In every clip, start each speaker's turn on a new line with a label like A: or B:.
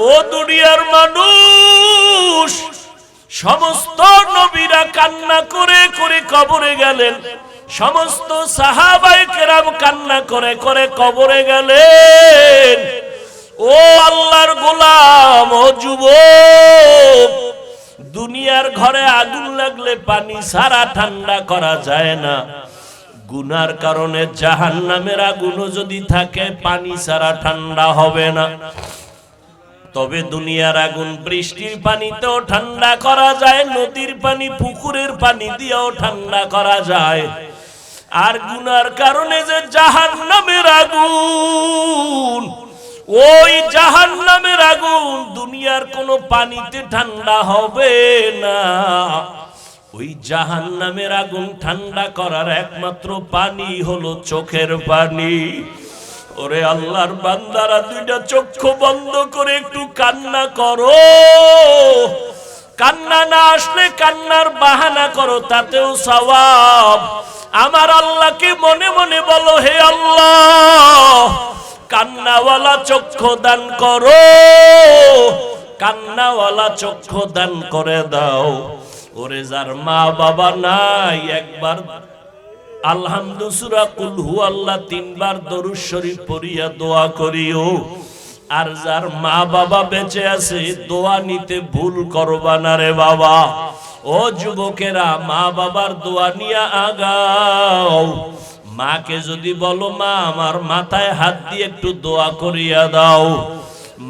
A: ও দুনিয়ার মানুষ, সমস্ত নবীরা কান্না করে করে কবরে গেলেন, সমস্ত সাহাবায়ে কেরাম কান্না করে করে কবরে গেলেন। ও আল্লাহর গোলাম, ও যুবক, দুনিয়ার ঘরে আগুন লাগলে পানি ছাড়া ঠান্ডা করা যায় না। গুনার কারণে জাহান্নামের আগুনও যদি থাকে পানি ছাড়া ঠান্ডা হবে না। তবে দুনিয়ার আগুন বৃষ্টির পানিতেও ঠান্ডা করা যায়, নদীর পানি পুকুরের পানি দিয়েও ঠান্ডা করা যায়। আর গুনার কারণে যে জাহান্নামের আগুন, ওই জাহান্নামের আগুন দুনিয়ার কোনো পানিতে ঠান্ডা হবে না। ওই জাহান্নামের আগুন ঠান্ডা করার একমাত্র পানি হলো চোখের পানি। ওরে আল্লাহর বান্দারা, দুইটা চক্ষু বন্ধ করে একটু কান্না করো। কান্না না আসলে কান্নার বাহানা করো, তাতেও সওয়াব। আমার আল্লাহকে মনে মনে বলো, হে আল্লাহ, কান্নাওয়ালা চক্ষু দান করো, কান্নাওয়ালা চক্ষু দান করে দাও। ওরে যার মা বাবা নাই, একবার আলহামদু সূরা কুল হুয়াল্লাহ 3 বার দরুদ শরীফ পড়িয়া দোয়া করিও। আর যার মা বাবা বেঁচে আছে, দোয়া নিতে ভুল করবা না রে বাবা। ও যুবকেরা, মা বাবার দোয়া নিয়ে আগাও। মাকে যদি বলো, মা আমার মাথায় হাত দিয়ে একটু দোয়া করিয়া দাও,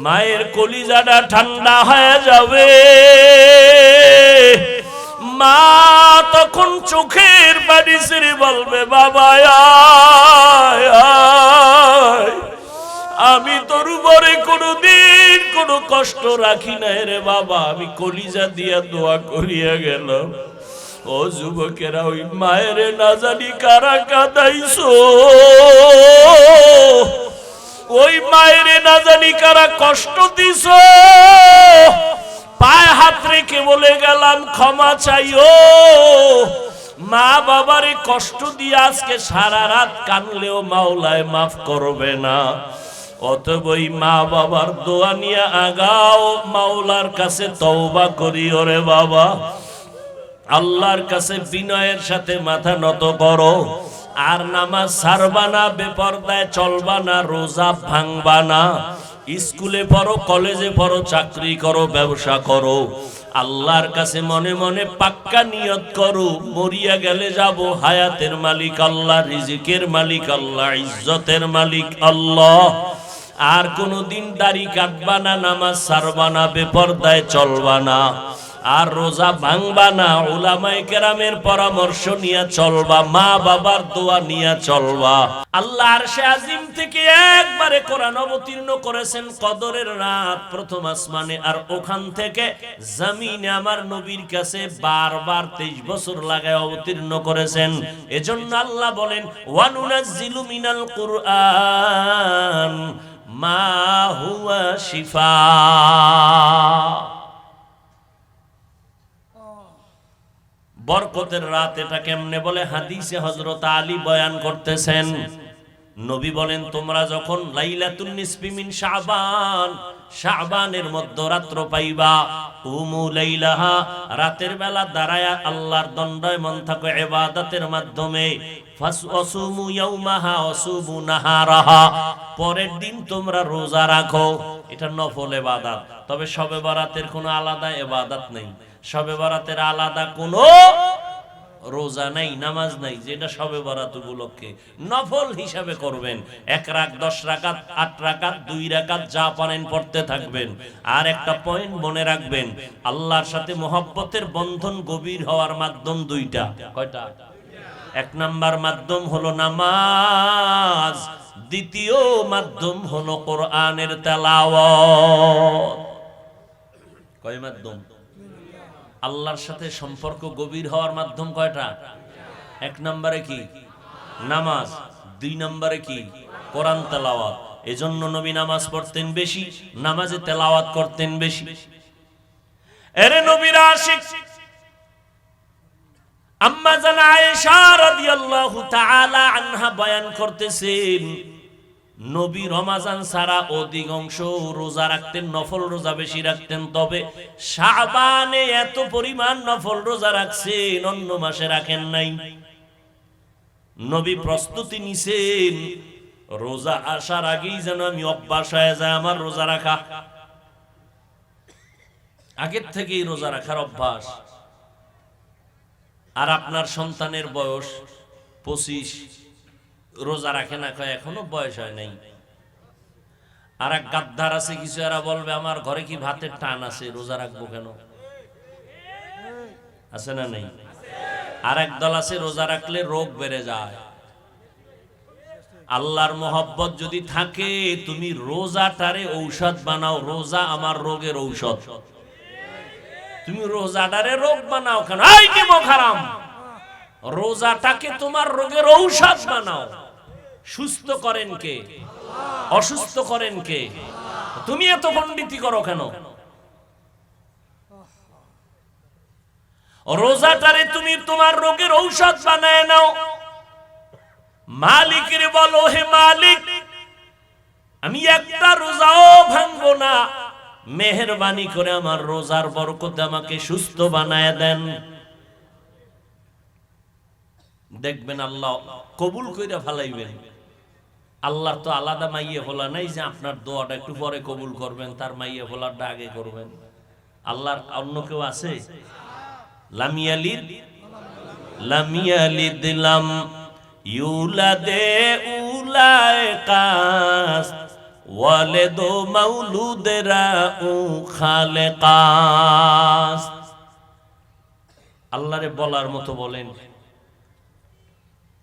A: মায়ের কলিজাটা ঠান্ডা হয়ে যাবে। মা তখন চোখের পানি ছেড়ে বলবে, বাবা আয় আয়, আমি তোর উপরে কোনোদিন কোনো কষ্ট রাখি নাই রে বাবা, আমি কলিজা দিয়া দোয়া করিয়া গেলাম। ও যুবকেরা, ওই মায়ের না জানি কারা কাঁদাইছো, ওই মায়ের না জানি কারা কষ্ট দিছো। পায়ে হাত রেখে বলে গেলাম, ক্ষমা চাইও। মা বাবারে কষ্ট দিয়ে আজকে সারা রাত কানলেও মাওলায় মাফ করবে না। অতএব ওই মা বাবার দোয়া নিয়ে আগাও, মাওলার কাছে তওবা করিও রে বাবা। আল্লাহর কাছে বিনয়ের সাথে মাথা নত করো। আর নামাজ ছাড়বা না, বেপরদায় চলবা না, রোজা ভাঙবা না। স্কুলে পড়ো, কলেজে পড়ো, চাকরি করো, ব্যবসা করো, আল্লাহর কাছে মনে মনে পাক্কা নিয়ত করো, মরিয়া গেলে যাব হায়াতের মালিক আল্লাহ, রিজিকের মালিক আল্লাহ, ইজ্জতের মালিক আল্লাহ। আর কোনদিন দাড়ি কাটবা না, নামাজ ছাড়বা না, বেপরদায় চলবা না, আর রোজা ভাঙবা না, উলামায়ে কেরামের পরামর্শ নিয়ে চলবা, মা বাবার দোয়া নিয়ে চলবা। আল্লাহ আরশে আজিম থেকে একবারে কোরআন অবতীর্ণ করেছেন কদরের রাত প্রথম আসমানে, আর ওখান থেকে জমিনে আমার নবীর কাছে বারবার 23 বছর লাগায় অবতীর্ণ করেছেন। এজন্য আল্লাহ বলেন, ওয়ানুনাজ্জিলু মিনাল কুরআন মা হুয়া শিফা। বরকতের রাত এটা কেমনে বলে, হাদিসে হযরত আলী বয়ান করতেছেন। নবী বলেন, তোমরা যখন লাইলাতুন নিসফি মিন শাবান, শাবানের মধ্যরাত্র পাইবা, উমু লাইলাহা, রাতের বেলা দাঁড়ায়া আল্লাহর দণ্ডায়মান থাকো ইবাদতের মাধ্যমে, ফাসউমু ইয়াউমাহা ওয়াসুমু নাহারাহা, পরের দিন তোমরা রোজা রাখো। এটা নফল ইবাদত। তবে শবে বরাতের কোনো আলাদা ইবাদত নেই, শবে বরাতের আলাদা কোনো রোজা নাই, নামাজ নাই, যেটা শবে বরাত উপলক্ষে নফল হিসাবে করবেন। 1 রাকাত, 10 রাকাত, 8 রাকাত, 2 রাকাত, যা পারেন পড়তে থাকবেন। আর একটা পয়েন্ট মনে রাখবেন, আল্লাহর সাথে মহব্বতের বন্ধন গভীর হওয়ার মাধ্যম দুইটা। কয়টা? 1 নাম্বার মাধ্যম হলো নামাজ, দ্বিতীয় মাধ্যম হলো কোরআনের তেলাওয়াত। কয় মাধ্যম? আল্লাহর সাথে সম্পর্ক গভীর হওয়ার মাধ্যম কয়টা? 1 নম্বরে কি? নামাজ। 2 নম্বরে কি? কোরআন তেলাওয়াত। এজন্য নবী নামাজ পড়তেন বেশি, নামাজে তেলাওয়াত করতেন বেশি। এরে নবীর আশিক আম্মা জান আয়েশা রাদিয়াল্লাহু তাআলা আনহা বয়ান করতেছেন, নবী রমাজান ছাড়া অধিকাংশ রোজা রাখতেন, নফল রোজা বেশি রাখতেন। তবে শাবানে এত পরিমাণ নফল রোজা রাখছেন, অন্য মাসে রাখেন নাই। নবী প্রস্তুতি নিছেন, রোজা আসার আগেই যেন আমি অভ্যাস হয়ে যায় আমার রোজা রাখা। আগের থেকেই রোজা রাখার অভ্যাস। আর আপনার সন্তানের বয়স 25, রোজা রাখে না, কয় এখনো বয়স হয় নাই। আর এক গাদ্দার আছে কিছু, এরা বলবে আমার ঘরে কি ভাতের টান আছে, রোজা রাখবো কেন? আছে না নেই? আর এক দল আছে রোজা রাখলে রোগ বেড়ে যায়। আল্লাহর মোহব্বত যদি থাকে, তুমি রোজাটারে ঔষধ বানাও। রোজা আমার রোগের ঔষধ। তুমি রোজাটারে রোগ বানাও কেন? এই নিমক হারাম। রোজাটাকে তোমার রোগের ঔষধ বানাও। সুস্থ করেন কে? অসুস্থ করেন কে? তুমি এত পণ্ডিতি করো কেন? রোজাটারে তুমি তোমার রোগের ঔষধ বানায় নাও। মালিকের বলো, হে মালিক, আমি একটা রোজাও ভাঙবো না, মেহেরবানি করে আমার রোজার বরকতে আমাকে সুস্থ বানায় দেন। দেখবেন আল্লাহ কবুল কইরা ফেলাইবেন। আল্লাহ তো আলাদা মাইয়ে ফোলা নাই যে আপনার দোয়াটা একটু পরে কবুল করবেন, তার মাইয়ে ফোলাটা আগে করবেন। আল্লাহর অন্য কেউ আছে? লাম ইয়ালিদ লাম ইউলাদে উলাইকাস ওয়ালিদু মাউলুদেরা উ খালেকাস। আল্লাহরে বলার মতো বলেন,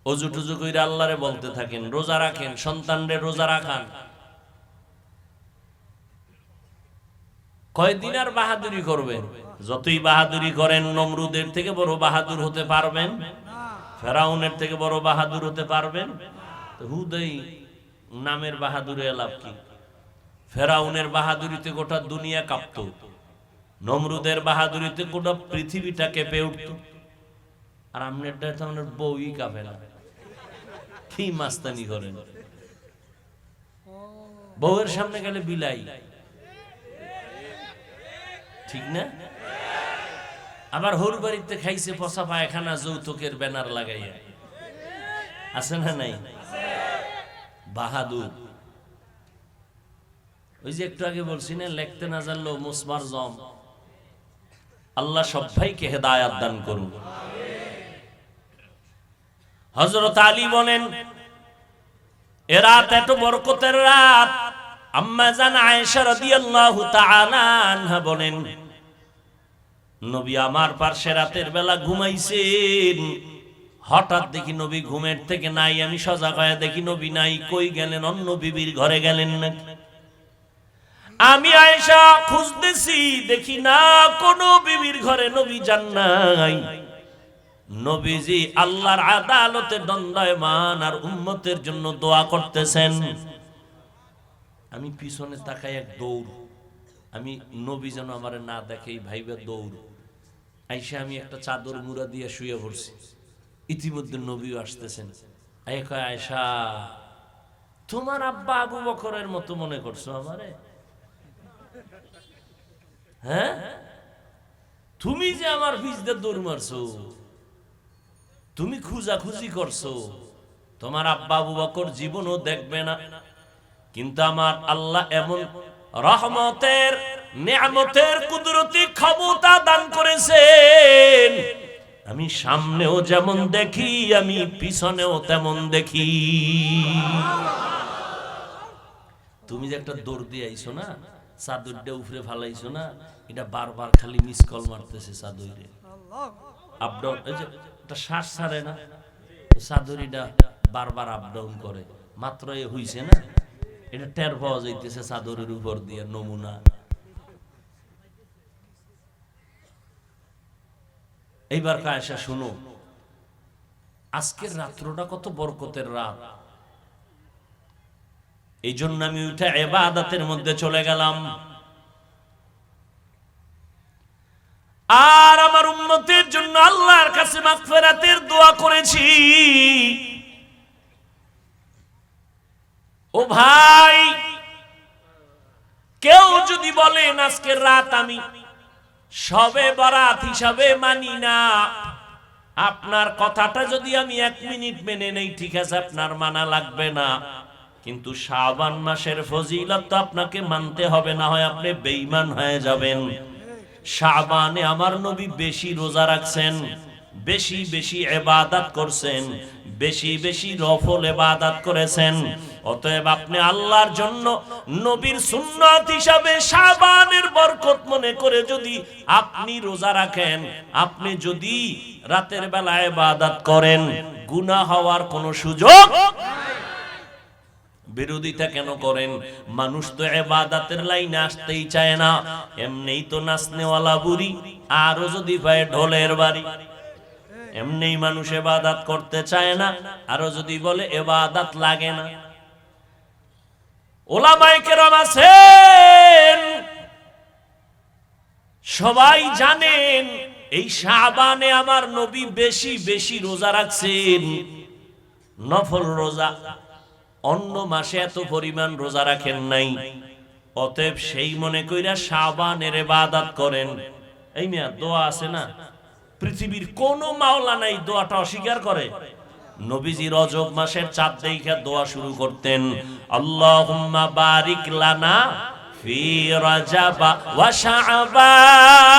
A: অজু টুজু কইরা আল্লাহরে বলতে থাকেন, রোজা রাখেন, সন্তানরে রোজা রাখান। কয়দিন আর বাহাদুরি করবেন? যতই বাহাদুরি করেন, নমরুদের থেকে বড় বাহাদুর হতে পারবেন? ফেরাউনের থেকে বড় বাহাদুর হতে পারবেন? হুদাই নামের বাহাদুরি লাভ কি? ফেরাউনের বাহাদুরিতে গোটা দুনিয়া কাঁপত, নমরুদের বাহাদুরিতে গোটা পৃথিবীটা কেঁপে উঠত। আর আপনারটা তো আপনার বউই কাঁপে না। কি মাস্তানি করেন? বউয়ের সামনে গেলে বিলাই, ঠিক না? আবার হোর বাড়িতে খাইছে পচা পায়খানা যৌতুকের ব্যানার লাগাইয়া, আছে না নাই? বাহাদুর। ওই যে একটু আগে বলছি না, লিখতে না জানলো মুসমার জম। আল্লাহ সবাইকে হেদায়াত দান করুন। হযরত আলী বলেন, এ রাত এত বরকতের রাত। আম্মা জান আয়েশা রাদিয়াল্লাহু তাআলা আনহা বলেন, নবী আমার পাশে রাতের বেলা ঘুমাইছেন, হঠাৎ দেখি নবী ঘুমের থেকে নাই। আমি সজাগ হয়ে দেখি নবী নাই। কই গেলেন? অন্য বিবির ঘরে গেলেন নাকি? আমি আয়েশা খুঁজতেছি, দেখি না কোনো বিবির ঘরে নবী যান নাই। নবীজি আল্লাহর আদালতে দণ্ডায়মান আর উম্মতের জন্য দোয়া করতেছেন। আমি পিছনে তাকাই, এক দৌড়। আমি নবী যেন আমার না দেখেই ভাইবে দৌড়। আইসা আমি একটা চাদর মুড়া দিয়ে শুয়ে পড়ছি। ইতিমধ্যে নবীও আসতেছেন। আয়েশা, তোমার আব্বা আবু বকরের মতো মনে করছো আমারে? হ্যাঁ, তুমি যে আমার পিছনে দৌড় মারছো, তুমি খুঁজাখুঁজি করছো, তোমার আব্বা আবু বকর জীবনও দেখবে না। কিন্তু আমার আল্লাহ এমন রহমতের, নিয়ামতের, কুদরতি ক্ষমতা দান করেছেন, আমি সামনেও যেমন দেখি, আমি পিছনেও তেমন দেখি। তুমি যে একটা দৌড় দিয়ে আইছো না, চাদরটা উপরে ফালাইছো না, এটা বারবার খালি মিস কল মারতেছে চাদরে। আপডাউন, এই যে একটা শ্বাস ছাড়ে না, চাদরিটা বারবার আপডাউন করে। মাত্র এ হইছে না, এটা টের পাওয়া যাইতেছে চাদরের উপর দিয়ে নমুনা। এইবার আয়েশা শুনো, আজকের রাত্রটা কত বরকতের রাত। এই জন্য আমি উঠে ইবাদতের মধ্যে চলে গেলাম। আর আমার উম্মতের জন্য আল্লাহর কাছে মাগফিরাতের দোয়া করেছি। ও ভাই, কেউ যদি বলেন আজকের রাত আমি শবে বরাত হিসাবে মানি না, আপনার কথাটা যদি আমি 1 মিনিট মেনে নেই, ঠিক আছে, আপনার মানা লাগবে না, কিন্তু শাবান মাসের ফজিলত তো আপনাকে মানতে হবে, না হয় আপনি বেঈমান হয়ে যাবেন। শাবানে আমার নবী বেশি রোজা রাখছেন, বেশি বেশি ইবাদত করছেন, বেশি বেশি নফল ইবাদত করেছেন। অতএব আপনি আল্লাহর জন্য নবীর সুন্নাত হিসাবে শাবানের বরকত মনে করে যদি আপনি রোজা রাখেন, আপনি যদি রাতের বেলা ইবাদত করেন, গুনাহ হওয়ার কোনো সুযোগ বিরোধিতা কেন করেন? মানুষ তো ইবাদতের লাইনে আসতেই চায় না, এমনিই তো নাচনেওয়ালা বুড়ি, আরো যদি পায় ঢোলের বাড়ি। এমনিই মানুষ ইবাদত করতে চায় না, আরো যদি বলে ইবাদত লাগে না। উলামায়ে কেরাম আছেন, সবাই জানেন এই শাবানে আমার নবী বেশি বেশি রোজা রাখছেন, নফল রোজা। অন্য মাসে এত পরিমাণ রোজা রাখেন নাই। অতএব সেই মনে কইরা শাবানের ইবাদত করেন। এই মিয়া দোয়া আছে না, পৃথিবীর কোন মাওলা নাই দোয়াটা অস্বীকার করে। নবীজি রজব মাসের চাঁদ দেখে দোয়া শুরু করতেন, আল্লাহুম্মা বারিক লানা ফি রজব ওয়া শাবান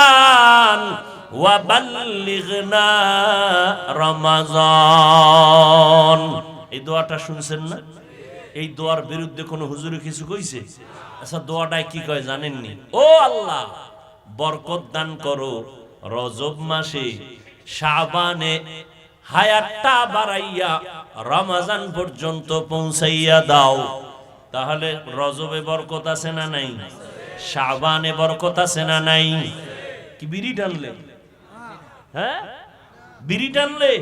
A: ওয়া বাল্লিগনা রমাজান। এই দোয়াটা শুনছেন না? এই দোয়ার বিরুদ্ধে কোন হুজুরে কিছু কইছে? আচ্ছা, দোয়াটায় কি কয় জানেননি? ও আল্লাহ, বরকত দান করো রজব মাসে, শাবানে হায়াতটা বাড়াইয়া রমজান পর্যন্ত পৌঁছাইয়া দাও। তাহলে রজবে বরকত আছে না নাই? শাবানে বরকত আছে না নাই? কি বিড়ি টানলে? হ্যাঁ, বিড়ি টানলে?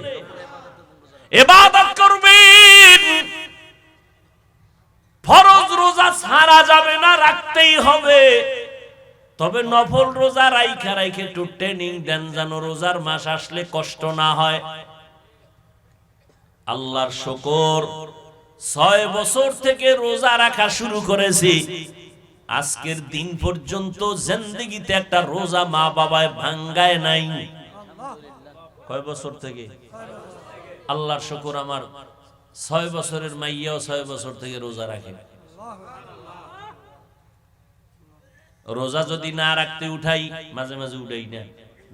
A: ইবাদত করবেন, ফরজ রোজা ছাড়া যাবে না, রাখতেই হবে। তবে নফল রোজা রাইখা রাইখে একটু ট্রেনিং দেন, যেন রোজার মাস আসলে কষ্ট না হয়। আল্লাহর শুকর, 6 বছর থেকে রোজা রাখা শুরু করেছি, আজকের দিন পর্যন্ত জিন্দেগিতে একটা রোজা মা বাবায় ভাঙ্গায় নাই। কয় বছর থেকে? আল্লাহর শুকর, আমার 6 বছরের মাইয়াও 6 বছর থেকে রোজা রাখে। রোজা যদি না রাখতে উঠাই, মাঝে মাঝে উঠাই না,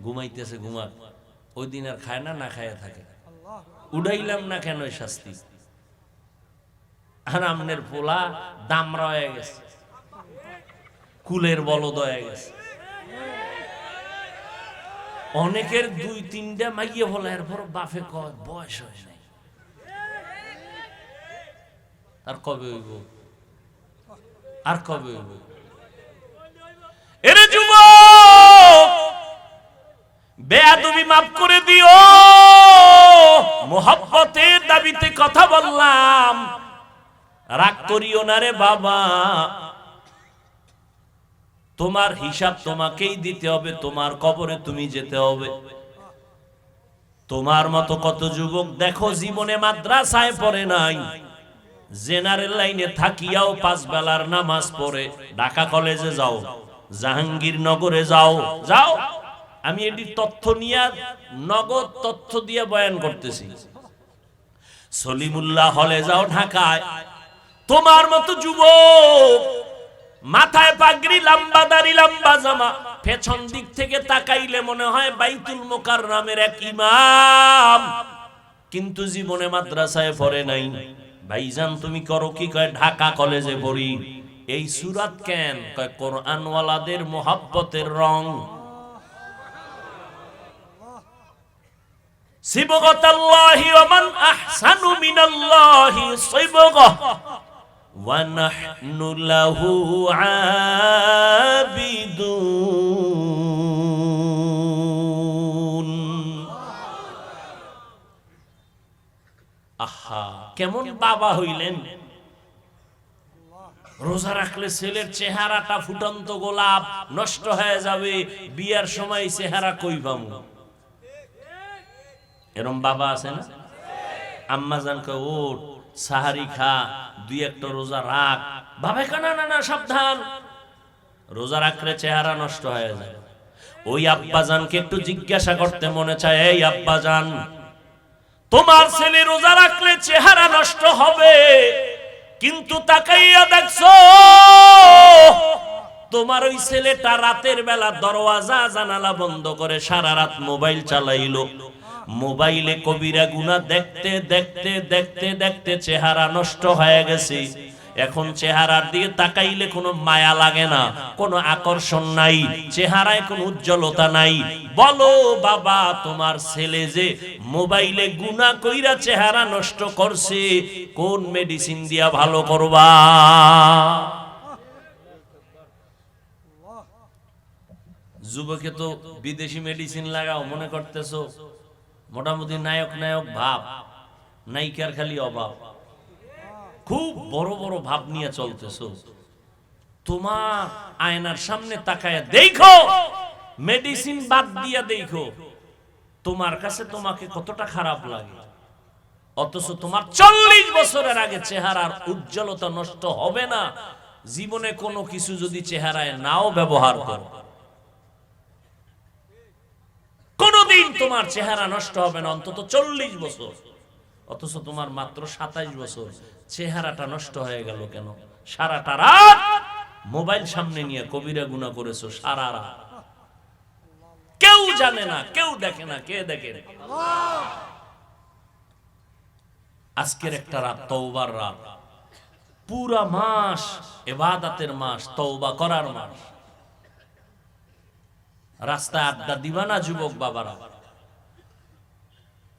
A: ঘুমাইতেছে ঘুমাক, ওই দিন আর খায় না, না খায় থাকে। উঠাইলাম না কেন শাস্তি? আর আমনের পোলা দামরা হয়ে গেছে, কুলের বলদ হয়ে গেছে। অনেকের 2-3টা মাইয়া বলে, এরপর বাপে কয় বয়স হয় নাই, আর কবে হইব, আর কবে হইব? এরে যুবক, বেয়াদবি মাফ করে দিও, মোহাব্বতের দাবিতে কথা বললাম, রাগ করিও না রে বাবা। তোমার হিসাব তোমাকেই দিতে হবে, তোমার কবরে তুমি যেতে হবে। তোমার মতো কত যুবক দেখো জীবনে মাদ্রাসায় পড়ে নাই, জেনারেল লাইনে থাকিয়াও 5 বেলার নামাজ পড়ে। ঢাকা কলেজে যাও, জাহাঙ্গীরনগরে যাও, যাও, আমি এটি তথ্য নিয়ে নগদ তথ্য দিয়ে বয়ান করতেছি। সলিমুল্লাহ হলে যাও ঢাকায়, তোমার মতো যুবক, মাথায় পাগড়ি, লম্বা দাড়ি, লম্বা জামা, পেছন দিক থেকে তাকাইলে মনে হয় বাইতুল মুকাররমের এক ইমাম, কিন্তু জীবনে মাদ্রাসায় পড়ে নাই। ভাইজান তুমি করো কি? কয় ঢাকা কলেজে পড়ি। এই সূরাত কেন? কয় কোরআনওয়ালাদের মোহাব্বতের রং। সিবগাতাল্লাহি ওয়া মান আহসানু মিনাল্লাহি সিবগাহ ওয়া নাহনু লাহু আবিদুন। আহা, কেমন বাবা হইলেন! রোজা রাখলে ছেলের চেহারাটা ফুটন্ত গোলাপ, নষ্ট হয়ে যাবে, বিয়ার সময় চেহারা কই পামু? এরম বাবা আছে না? আম্মা জান কয় ওঠ, সাহারি খা, দুই একটা রোজা রাখ। ভাবে না না না, সাবধান, রোজা রাখলে চেহারা নষ্ট হয়ে যায়। ওই আব্বাজানকে একটু জিজ্ঞাসা করতে মনে চায়, এই আব্বাজান, তোমার ছেলে রোজা রাখলে চেহারা নষ্ট হবে, কিন্তু তাকাইয়া দেখছো তোমার ওই ছেলেটা রাতের বেলা দরওয়াজা জানালা বন্ধ করে সারা রাত মোবাইল চালাইলো, মোবাইলে কবিরা গুনাহ দেখতে দেখতে দেখতে দেখতে চেহারা নষ্ট হয়ে গেছে। এখন চেহারার দিকে তাকাইলে কোনো মায়া লাগে না, কোনো আকর্ষণ নাই, চেহারায় কোনো উজ্জ্বলতা নাই। বলো বাবা, তোমার ছেলে যে মোবাইলে গুনাহ কইরা চেহারা নষ্ট করছে, কোন মেডিসিন দিয়া ভালো করবা? যুবকে তো বিদেশি মেডিসিন লাগাও মনে করতেছো, মোটামুটি নায়ক নায়ক ভাব, নায়িকার খালি অভাব, খুব বড় বড় ভাব নিয়ে চলতেছো। তোমার আয়নার সামনে তাকায় দেখো, মেডিসিন বাদ দিয়া দেখো, তোমার কাছে তোমাকে কতটা খারাপ লাগে। অথচ তোমার 40 বছরের আগে চেহারার উজ্জ্বলতা নষ্ট হবে না, জীবনে কোনো কিছু যদি চেহারায় নাও ব্যবহার করো, কোনদিন তোমার চেহারা নষ্ট হবে না, অন্তত 40 বছর। অথচ তোমার মাত্র 27 বছর, চেহারাটা নষ্ট হয়ে গেল কেন? সারাটা রাত মোবাইল সামনে নিয়ে কবিরা গুনাহ করেছো, সারা রাত। কেউ জানে না, কেউ দেখে না, কে দেখে? আজকের একটা রাত তওবার রাত, পুরা মাস ইবাদতের মাস, তওবা করার মাস। রাস্তায় আড্ডা দিবা না যুবক বাবারা,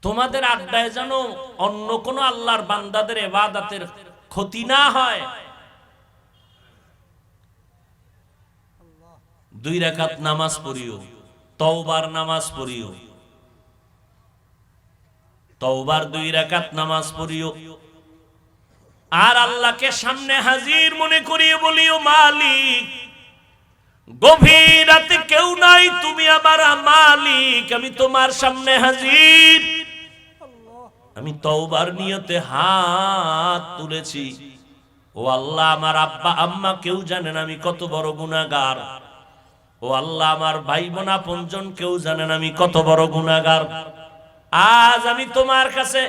A: তোমাদের আড্ডায় যেন অন্য কোন আল্লাহর বান্দাদের ইবাদতের ক্ষতি না হয়। 2 রাকাত নামাজ পড়িও, তওবার নামাজ পড়িও, তওবার 2 রাকাত নামাজ পড়িও, আর আল্লাহকে সামনে হাজির মনে করিয়ে বলিও, মালিক, গভীর রাতে কেউ নাই, তুমি আমার মালিক, আমি তোমার সামনে হাজির, আমি তওবার নিয়তে হাত তুলেছি। ও আল্লাহ, আমার আব্বা আম্মা কেউ জানেন আমি কত বড় গুনাহগার। ও আল্লাহ, আমার ভাই বোন আপনজন কেউ জানেন আমি কত বড় গুনাহগার। আজ আমি তোমার কাছে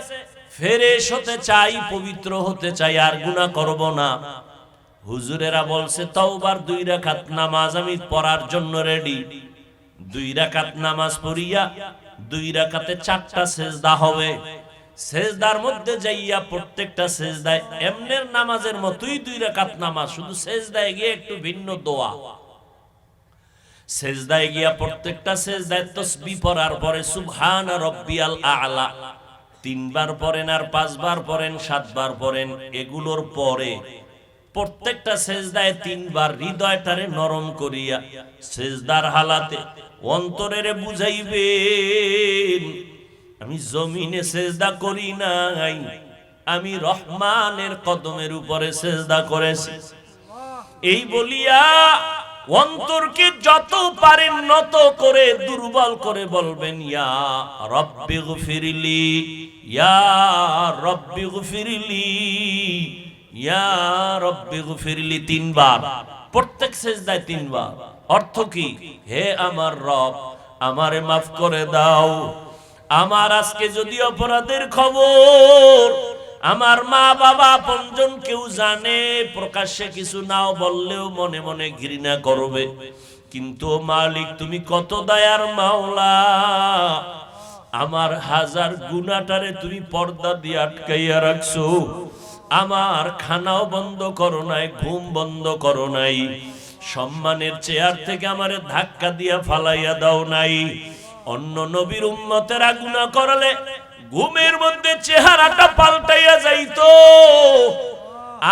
A: ফেরেশ হতে চাই, পবিত্র হতে চাই, আর গুনাহ করব না। হুজুরেরা বলছে তওবার 2 রাকাত নামাজ আমি পড়ার জন্য রেডি। 2 রাকাত নামাজ পড়িয়া 2 রাকাতে 4টা সেজদা হবে। সেজদার মধ্যে যাইয়া প্রত্যেকটা সেজদায় এমনের নামাজের মতোই 2 রাকাত নামাজ, শুধু সেজদায় গিয়ে একটু ভিন্ন দোয়া। সেজদায় গিয়া প্রত্যেকটা সেজদায় তাসবিহ পড়ার পরে সুবহান রাব্বিয়াল আ'লা 3 বার পড়েন, আর 5 বার পড়েন, 7 বার পড়েন। এগুলোর পরে প্রত্যেকটা সেজদায় 3 বার হৃদয়টারে নরম করিয়া সেজদার হালাতে অন্তরেরে বুঝাইবেন, আমি জমিনে সেজদা করি নাই, আমি রহমানের কদমের উপরে সেজদা করেছি। এই বলিয়া অন্তরকে যত পারেন নত করে দুর্বল করে বলবেন, ইয়া রব্বি গফিরলি, ইয়া রব্বি গফিরলি, ইয়া রব্বি গফিরলি 3 বার, প্রত্যেক সেজদায় 3 বার। অর্থ কি? হে আমার রব, আমারে মাফ করে দাও। আমার আজকে যদি অপরাধের খবর আমার মা বাবা আপনজন কেউ জানে, প্রকাশ্যে কিছু নাও বললেও মনে মনে ঘৃণা করবে, কিন্তু মালিক তুমি কত দয়ার মাওলা, আমার হাজার গুনাহটারে তুমি পর্দা দিয়ে আটকাইয়া রাখছো। আমার খানাও বন্ধ করো নাই, ঘুম বন্ধ করো নাই, সম্মানের চেয়ার থেকে আমারে ধাক্কা দিয়া ফালাইয়া দাও নাই। অন্য নবীর উম্মতেরা গুনাহ করলে ঘুমের মধ্যে চেহারাটা পাল্টাইয়া যাইতো,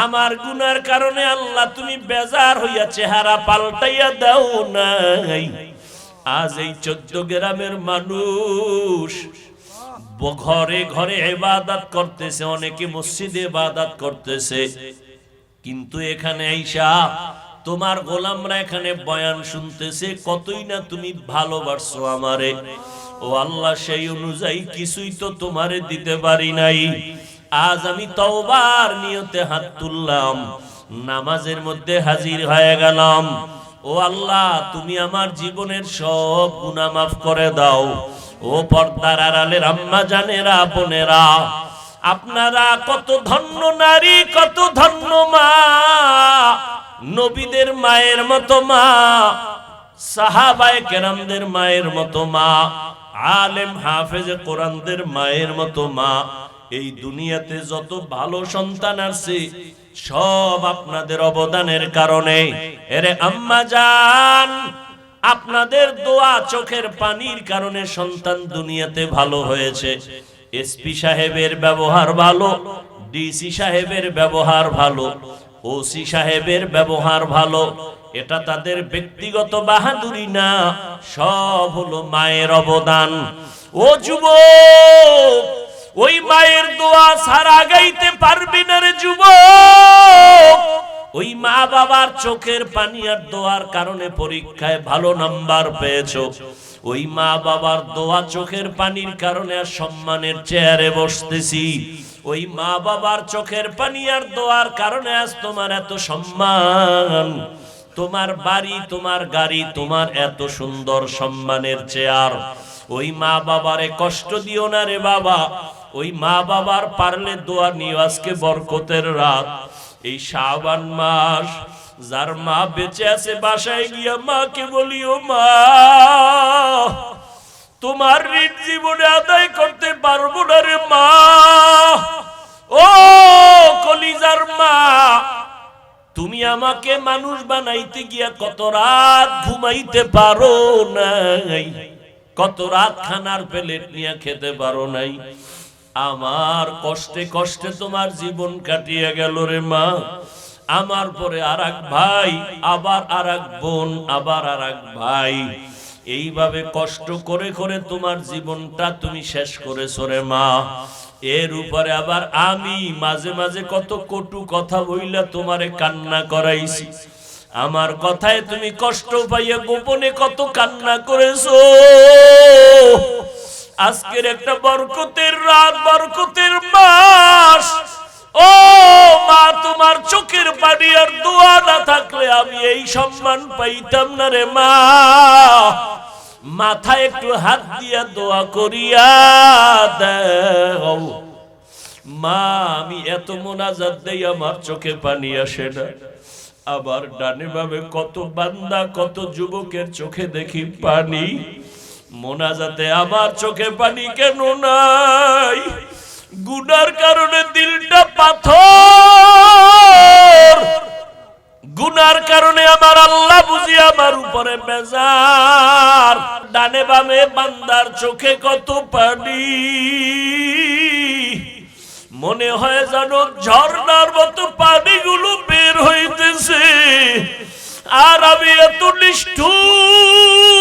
A: আমার গুনার কারণে আল্লাহ তুমি বেজার হইয়া চেহারা পাল্টাইয়া দাও নাই। আজ এই 14 গ্রামের মানুষ ঘরে ঘরে ইবাদত করতেছে, অনেকে মসজিদে ইবাদত করতেছে, কিন্তু এখানে আইসা তোমার গোলামরা এখানে বয়ান শুনতেছে, কতই না তুমি ভালোবাসছো আমারে। ও আল্লাহ, সেই অনুযায়ী কিছুই তো তোমারে দিতে পারি নাই। আজ আমি তওবার নিয়তে হাত তুললাম, নামাজের মধ্যে হাজির হয়ে গেলাম। ও আল্লাহ, তুমি আমার জীবনের সব গুনাহ মাফ করে দাও। ও পর্দার আড়ালের আম্মা জানেরা, বোনেরা, আপনারা কত ধন্য নারী, কত ধন্য মা, নবীদের মায়ের মতো মা, সাহাবায়ে কেরামদের মায়ের মতো মা, আলেম হাফেজে কোরআনদের মায়ের মতো মা। এই দুনিয়াতে যত ভালো সন্তান আছে সব আপনাদের অবদানের কারণে। এরে আম্মা জান, আপনাদের দোয়া, চোখের পানির কারণে সন্তান দুনিয়াতে ভালো হয়েছে। এসপি সাহেবের ব্যবহার ভালো, ডিসি সাহেবের ব্যবহার ভালো, ওসি সাহেবের ব্যবহার ভালো, এটা তাদের ব্যক্তিগত বাহাদুরি না, সব হলো মায়ের অবদান। ও যুবক, ওই মায়ের দোয়া ছাড়া গাইতে পারবি না রে যুবক। ওই মা বাবার চোখের পানি আর দোয়ার কারণে পরীক্ষায় ভালো নাম্বার পেয়েছো। ওই মা বাবার দোয়া, চোখের পানির কারণে আর সম্মানের চেয়ারে বসতেছি। ওই মা বাবার চোখের পানি আর দোয়ার কারণে আজ তোমার এত সম্মান, তোমার বাড়ি, তোমার গাড়ি, তোমার এত সুন্দর সম্মানের চেয়ার। ওই মা বাবারে কষ্ট দিও না রে বাবা। ওই মা বাবার পারলে দোয়া নিও। আজকে বরকতের রাত, এই শাবান মাস, যার মা বেঁচে আছে বাসায় গিয়া মাকে বলিও, মা তোমার ঋণ জীবনে আদায় করতে পারবো না রে মা। ও কলিজার মা, তুমি আমাকে মানুষ বানাইতে গিয়া কত রাত ঘুমাইতে পারো নাই, কত রাত খানার প্লেট নিয়ে খেতে পারো নাই। আমার কষ্টে কষ্টে তোমার জীবন কাটিয়ে গেল রে মা। আমার পরে আরেক ভাই, আবার আরেক বোন, আবার আরেক ভাই, এইভাবে কষ্ট করে করে তোমার জীবনটা তুমি শেষ করেছো রে মা। এর উপরে আবার আমি মাঝে মাঝে কত কটু কথা বইলা তোমারে কান্না করাইছি। আমার কথায় তুমি কষ্ট পাইয়া গোপনে কত কান্না করেছো। আজকের একটা বরকতের রাত, বরকতের মাস। ও মা, তোমার চোখের পানি আর দোয়া না থাকলে আমি এই সম্মান পাইতাম না রে মা। মাথায় একটু হাত দিয়া দোয়া করিয়া দাও মা। আমি এত মোনাজাত দেই, আমার চোখে পানি আসে না। আবার ডানে বামে কত বান্দা, কত যুবকের চোখে দেখি পানি, মোনাজাতে আমার চোখে পানি কেন নাই? গুনার কারণে দিলটা পাথর, গুনার কারণে আমার আল্লাহ বুঝি আমার উপরে বেজার। ডানে বামে বান্দার চোখে কত পানি, মনে হয় যেন ঝর্ণার মতো পানিগুলো বের হইতেছে। আর আমি এত নিষ্ঠুর,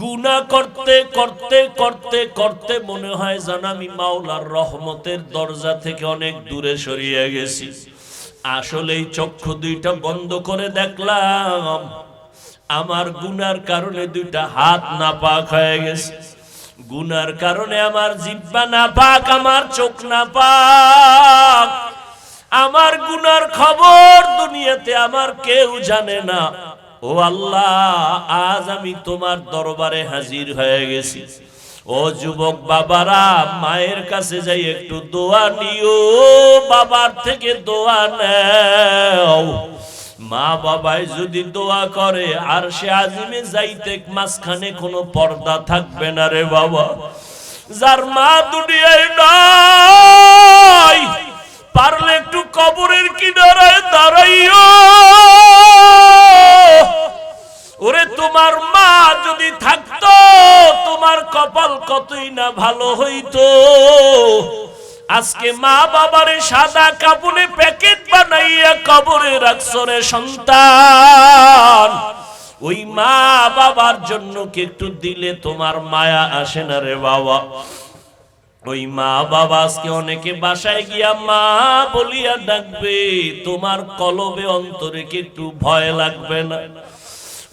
A: গুনাহ করতে করতে করতে করতে মনে হয় যেন আমি মাওলার রহমতের দরজা থেকে অনেক দূরে সরিয়ে গেছি। আসলে এই চক্ষু দুইটা বন্ধ করে দেখলাম আমার গুনার কারণে দুইটা হাত নাপাক হয়ে গেছে, গুনার কারণে আমার জিহ্বা নাপাক, আমার চোখ নাপাক। আমার গুনার খবর দুনিয়াতে আমার কেউ জানে না। ও আল্লাহ, আজ আমি তোমার দরবারে হাজির হয়ে গেছি। ও যুবক বাবারা, মায়ের কাছে যাই একটু দোয়া নিও, বাবার থেকে দোয়া নাও। মা বাবাই যদি দোয়া করে আর সে আজিমে যাইতে মাঝখানে কোনো পর্দা থাকবে না রে বাবা। যার মা দুনিয়ায় নাই, পারলে একটু কবরের কিনারায় দাঁড়াইও। ওরে তোমার মা যদি থাকতো, তোমার কপাল কতই না ভালো হইতো। আজকে মা বাবারে সাদা কাপড়ে প্যাকেট বানাইয়া কবরে রাখছো রে সন্তান। ওই মা বাবার জন্য কি একটু দিলে তোমার মায়া আসে না রে বাবা? ওই মা বাবা আজকে অনেকে বাসায় গিয়া মা বলিয়া ডাকবে, তোমার কলবে অন্তরে কি একটু ভয় লাগবে না?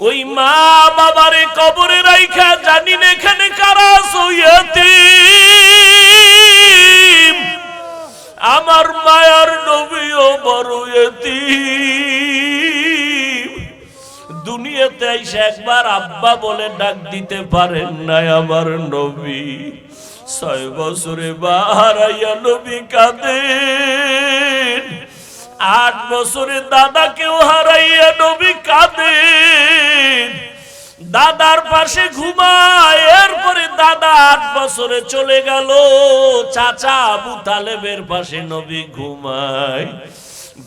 A: ওই মা বাবারে কবরে রাইখা জানি না এখানে কারা সইয়াতিম, আমার মায়ার নবীও বড় এতিম। দুনিয়াতে এসে একবার আব্বা বলে ডাক দিতে পারেন নাই আমার নবী। 6 বছরে বাহারাইয়া নবী কাঁদেন। 8 বছরে দাদাকেও হারাইয়া নবী কাঁদেন। দাদার পাশে ঘুমায়। এরপরে দাদা 8 বছরে চলে গেল, চাচা আবু তালেবের পাশে নবী ঘুমায়।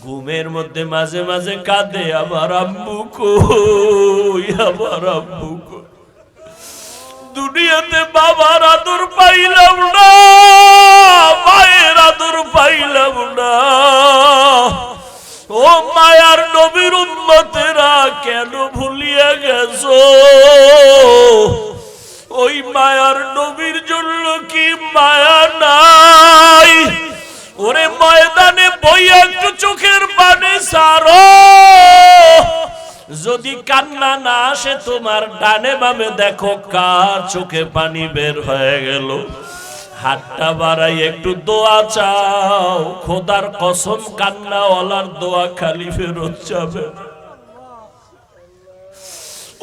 A: ঘুমের মধ্যে মাঝে মাঝে কাঁদে, আমার আম্মু কই, আমার আম্মু কই। দুনিয়াতে বাবার আদর পাইলাম না, মায়ের আদর পাইলাম না। ও মায়ার নবীর উম্মতেরা, কেন ভুলিয়া গেছো? ওই মায়ার নবীর জন্য কি মায়া নাই? ওরে ময়দানে বইয়া একটু চোখের পানি সারো। যদি কান্না না আসে তোমার, ডানে বামে দেখো কার চোখে পানি বের হয়ে গেল। হাতটা বাড়াই একটু দোয়া চাও। খোদার কসম, কান্নাওয়ালার দোয়া খালি ফেরত যাবে।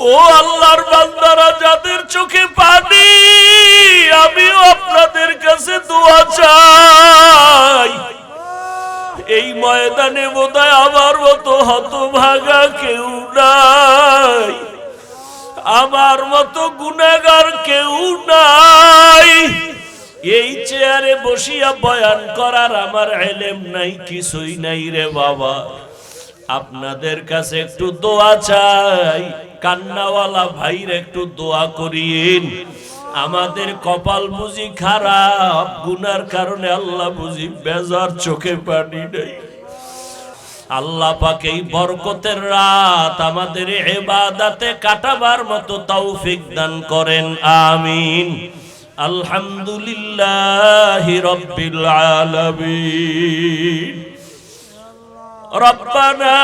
A: ও আল্লাহর বান্দারা, যাদের চোখে পানি, আমিও আপনাদের কাছে দোয়া চাই। এই ময়দানে বোধহয় আমার মতো হতভাগা কেউ নাই, আমার মতো গুনাহগার কেউ নাই। এই চেয়ারে বসিয়া বয়ান করার আমার ইলম নাই, কিছুই নাই রে বাবা। আপনাদের কাছে একটু দোয়া চাই। কান্নাওয়ালা ভাইর একটু দোয়া করিয়েন। আমাদের কপাল বুঝি খারাপ, গুনার কারণে আল্লাহ বুঝি বেজার, চোখে পানি নেই। আল্লাহ পাক এই বরকতের রাত আমাদের ইবাদতে কাটাবার মতো তৌফিক দান করেন, আমিন। আলহামদুলিল্লাহি রাব্বিল আলামিন। রব্বানা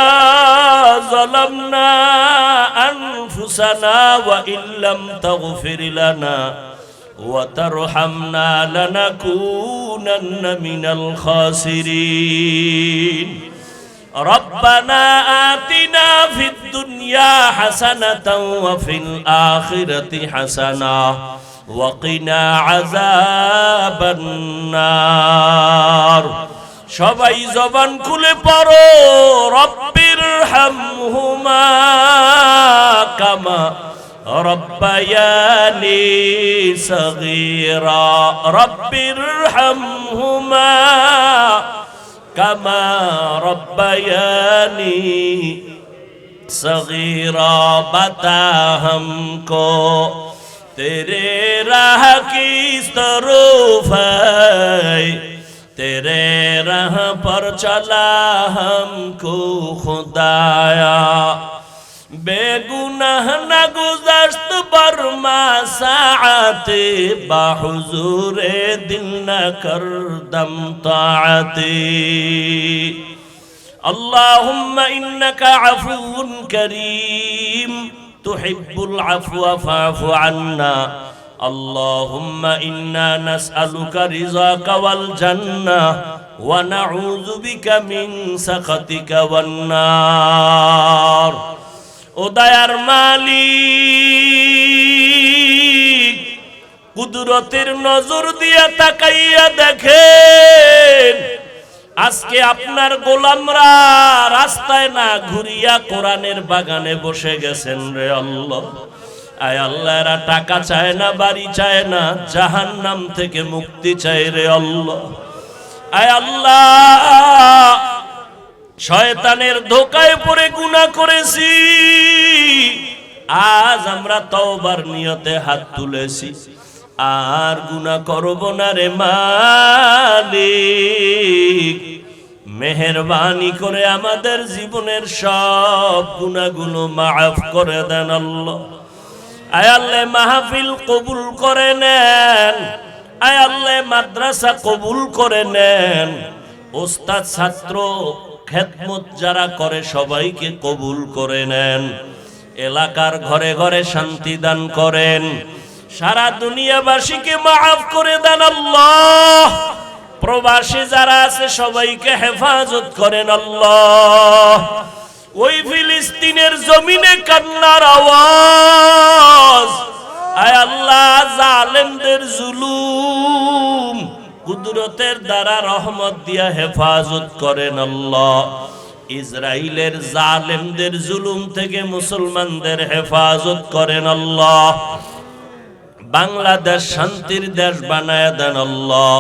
A: যালামনা আনফুসানা ওয়া ইল্লাম তাগফির লানা ওয়া তারহামনা লানাকুনান্না মিনাল খাসিরিন। রব্বানা আতিনা ফিদ দুনিয়া হাসানাতাও ওয়া ফিল আখিরাতি হাসানাহ ওয়া কিনা আযাবান নার। সবাই জবান খুলে পড়ো, রব্বির হামহুমা কামা রব্বায়ানি সগীরা। রব্বির হামহুমা কামা রব্বায়ানি সগীরা। বতা हमको तेरे राह की तरफ है, तेरे राह पर चला हमको खुदाया। बेगुनाह न गुज़श्त बरमा साअते, बाहुज़ूरे दिल न करदम ताअते। अल्लाहुम्मा इन्नका अफ़ुव्वुन करीम तुहिब्बुल अफ़्वा फ़अफ़ु अन्ना। अल्लाहुम्मा इन्ना नस्अलुका रिज़ाका वल जन्नह व नऊज़ु बिका मिन सखतिका वन नार। ओ दयार मालिक, কুদরতের নজর দিয়া তাকাইয়া দেখেন, আজকে আপনার গোলামরা রাস্তায় না ঘুরিয়া কোরআনের বাগানে বসে গেছেন রে আল্লাহ। আয় আল্লাহ, এরা টাকা চায় না, বাড়ি চায় না, জাহান্নাম থেকে মুক্তি চায় রে আল্লাহ। আয় আল্লাহ, শয়তানের ধোকায় পড়ে গুনাহ করেছি, আজ আমরা তওবার নিয়তে হাত তুলেছি, আর গুনাহ করব না রে মালিক। মেহেরবানি করে আমাদের জীবনের সব গুনাহগুলো মাফ করে দেন আল্লাহ। আয় আল্লাহ, মাহফিল কবুল করে নেন। আয় আল্লাহ, মাদ্রাসা কবুল করে নেন। ওস্তাদ ছাত্র খেদমত যারা করে সবাইকে কবুল করে নেন। এলাকার ঘরে ঘরে শান্তি দান করেন। সারা দুনিয়াবাসীকে মাফ করে দেন আল্লাহ। প্রবাসী যারা আছে সবাইকে হেফাজত করেন আল্লাহ। ওই ফিলিস্তিনের জমিনে কান্নার আওয়াজ, আয় আল্লাহ জালেমদের জুলুম কুদরতের দ্বারা রহমত দিয়া হেফাজত করেন আল্লাহ। ইসরাইলের জালেমদের জুলুম থেকে মুসলমানদের হেফাজত করেন আল্লাহ। বাংলাদেশ শান্তির দেশ বানায় দেন আল্লাহ।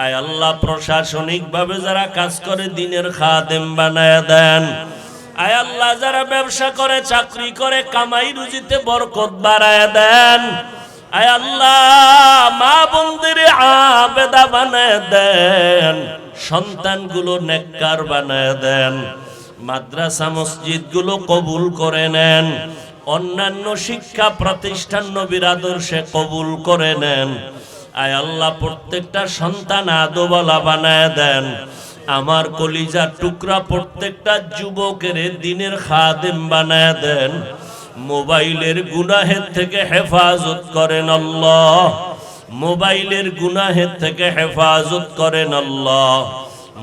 A: আয় আল্লাহ প্রশাসনিক ভাবে যারা কাজ করে দিনের খাদেম বানায় দেন। আয় আল্লাহ যারা ব্যবসা করে চাকরি করে কামাই রুজিতে বরকত বাড়ায় দেন। আয় আল্লাহ মা বোনদের আবেদা বানায় দেন, সন্তানগুলো নেককার বানায় দেন, মাদ্রাসা মসজিদ গুলো কবুল করে নেন, অন্যান্য শিক্ষা প্রতিষ্ঠান নবীর আদর্শে কবুল করে নেন। আয় আল্লাহ প্রত্যেকটা সন্তান আদোওয়ালা বানায় দেন। আমার কলিজার টুকরা প্রত্যেকটা যুবকের দিনের খাদেম বানায় দেন। মোবাইলের গুনাহের থেকে হেফাজত করেন আল্লাহ। মোবাইলের গুনাহের থেকে হেফাজত করেন আল্লাহ।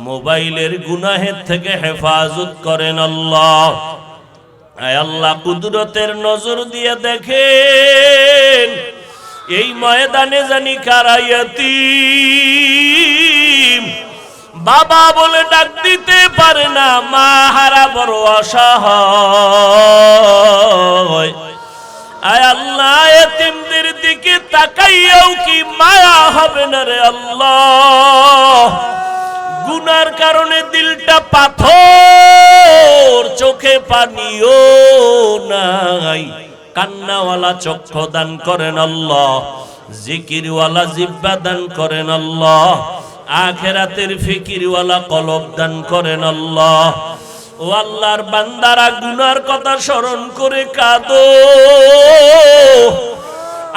A: মোবাইলের গুনাহের থেকে হেফাজত করেন আল্লাহ। আয় আল্লাহ কুদরতের নজর দিয়ে দেখেন এই ময়দানে জানি কারা ইয়াতীম, বাবা বলে ডাক দিতে পারে না, মা হারা বড় অসহায়। আয় আল্লাহ এতিমদের দিকে তাকাইয়াও কি মায়া হবে না রে আল্লাহ? গুনার কারণে দিলটা পাথর, চোখে পানিও নাই। কান্নাওয়ালা চক্ষু দান করেন আল্লাহ, জিকিরওয়ালা জিহ্বা দান করেন আল্লাহ, আখিরাতের ফিকিরওয়ালা কলব দান করেন আল্লাহ। ও আল্লাহর বান্দারা গুনার কথা স্মরণ করে কাঁদো।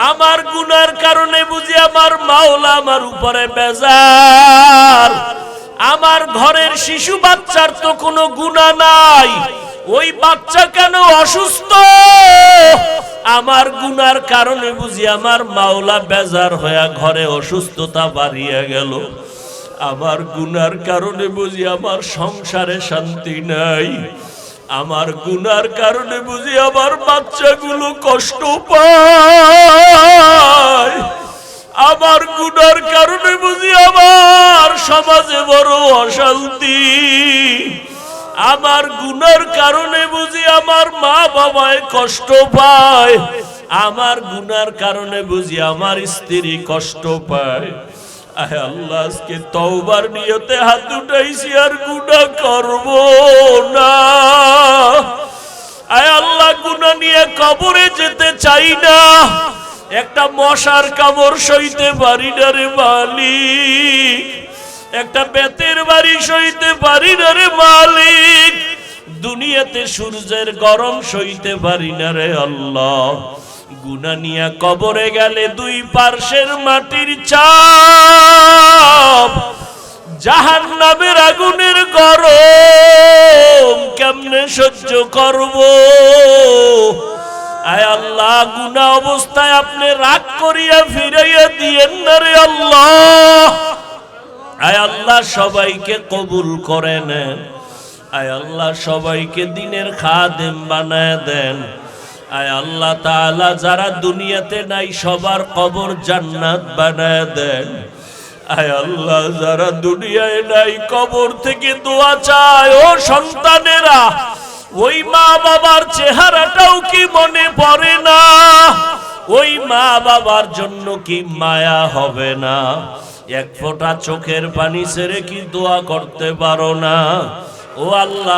A: আমার গুনার কারণে বুঝি আমার মাওলা আমার উপরে বেজার। আমার ঘরের শিশু বাচ্চার তো কোনো গুনাহ নাই, ওই বাচ্চা কেন অসুস্থ? আমার গুনার কারণে বুঝি আমার মাওলা বেজার হয়ে ঘরে অসুস্থতা বাড়িয়ে গেল। আমার গুনার কারণে বুঝি আমার সংসারে শান্তি নাই। আমার গুনার কারণে বুঝি আমার বাচ্চাগুলো কষ্ট পায়। আমার গুনার কারণে বুঝি আমার সমাজে বড় অশান্তি। আমার গুনার কারণে বুঝি আমার মা বাবায় কষ্ট পায়। আমার গুনার কারণে বুঝি আমার স্ত্রী কষ্ট পায়। আয় আল্লাহ আজকে তওবার নিয়তে হাত উঠাইছি, আর গুনাহ করব না। আয় আল্লাহ গুনাহ নিয়ে কবরে যেতে চাই না। একটা মশার কামড় সইতে পারি না রে মালিক, একটা বেতের বাড়ি সইতে পারি না রে মালিক, দুনিয়াতে সূর্যের গরম সইতে পারি না রে আল্লাহ। গুনাহ নিয়ে কবরে গেলে দুই পার্শ্বের মাটির চাপ, জাহান্নামের আগুনের গরম কেমনে সহ্য করব? আয় আল্লাহ গুনাহ অবস্থায় আপনি রাগ করিয়া ফিরাইয়া দিয়েন না রে আল্লাহ। আয় আল্লাহ সবাইকে কবুল করে নেন। আয় আল্লাহ সবাইকে দিনের খাদেম বানায় দেন। আয় আল্লাহ তাআলা যারা দুনিয়াতে নাই সবার কবর জান্নাত বানায় দেন। আয় আল্লাহ যারা দুনিয়ায় নাই কবর থেকে দোয়া চায়, ও সন্তানেরা ওই মা বাবার চেহারাটাও কি মনে পড়ে না? ওই মা বাবার জন্য কি মায়া হবে না? এক ফোঁটা চোখের পানি ছেড়ে কি দোয়া করতে পারো না? ও আল্লাহ